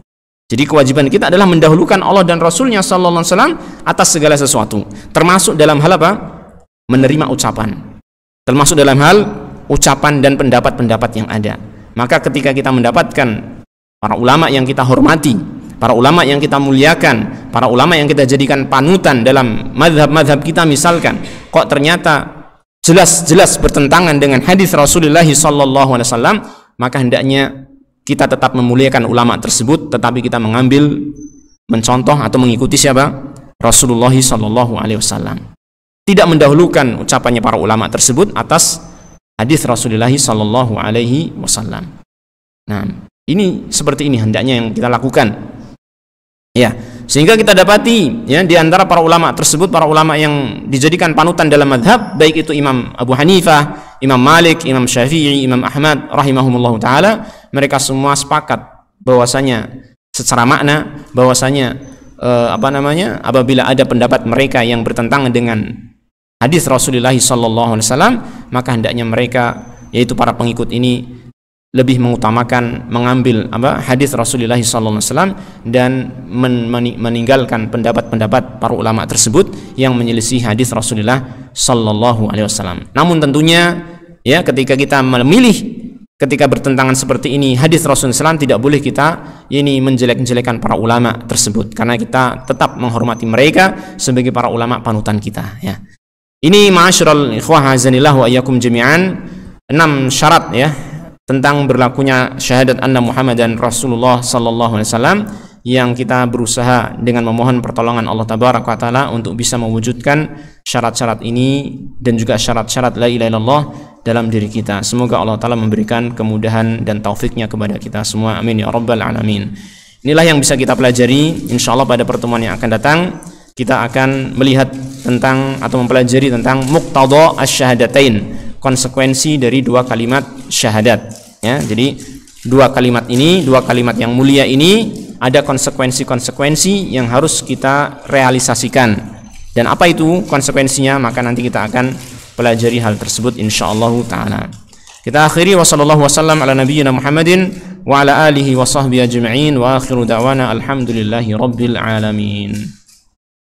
Jadi kewajiban kita adalah mendahulukan Allah dan Rasulnya sallallahu alaihi wasallam atas segala sesuatu, termasuk dalam hal apa? Menerima ucapan, termasuk dalam hal ucapan dan pendapat-pendapat yang ada. Maka ketika kita mendapatkan para ulama yang kita hormati, para ulama yang kita muliakan, para ulama yang kita jadikan panutan dalam madhab-madhab kita misalkan, kok ternyata jelas-jelas bertentangan dengan hadis Rasulullah SAW, maka hendaknya kita tetap memuliakan ulama tersebut, tetapi kita mengambil, mencontoh atau mengikuti siapa? Rasulullah SAW. Tidak mendahulukan ucapannya para ulama tersebut atas hadis Rasulullah SAW. Nah, ini seperti ini hendaknya yang kita lakukan. Ya, sehingga kita dapati ya di antara para ulama tersebut, para ulama yang dijadikan panutan dalam madhab, baik itu Imam Abu Hanifah, Imam Malik, Imam Syafi'i, Imam Ahmad rahimahumullah taala, mereka semua sepakat bahwasanya secara makna bahwasanya apabila ada pendapat mereka yang bertentangan dengan hadis Rasulullah SAW, maka hendaknya mereka, yaitu para pengikut ini, lebih mengutamakan mengambil hadis Rasulullah SAW dan meninggalkan pendapat-pendapat para ulama tersebut yang menyelisih hadis Rasulullah SAW. Namun tentunya ya, ketika kita memilih, ketika bertentangan seperti ini hadis Rasulullah SAW, tidak boleh kita ini menjelek-jelekan para ulama tersebut, karena kita tetap menghormati mereka sebagai para ulama panutan kita ya. Ini ma'asyiral ikhwah azanillah wa iyyakum jami'an, 6 syarat ya tentang berlakunya syahadat anna Muhammadan Rasulullah sallallahu alaihi wasallam, yang kita berusaha dengan memohon pertolongan Allah tabaraka wa taala untuk bisa mewujudkan syarat-syarat ini dan juga syarat-syarat la ilaha illallah dalam diri kita. Semoga Allah taala memberikan kemudahan dan taufiknya kepada kita semua, amin ya rabbal alamin. Inilah yang bisa kita pelajari. Insyaallah pada pertemuan yang akan datang kita akan melihat tentang atau mempelajari tentang muqtada asy-syahadatain, konsekuensi dari 2 kalimat syahadat ya. Jadi 2 kalimat ini, 2 kalimat yang mulia ini ada konsekuensi-konsekuensi yang harus kita realisasikan. Dan apa itu konsekuensinya? Maka nanti kita akan pelajari hal tersebut insyaallah taala. Kita akhiri wa sallallahu wasallam ala nabiyyina Muhammadin wa ala alihi wa sahbihi ajma'in wa akhiru da'wana alhamdulillahi rabbil alamin.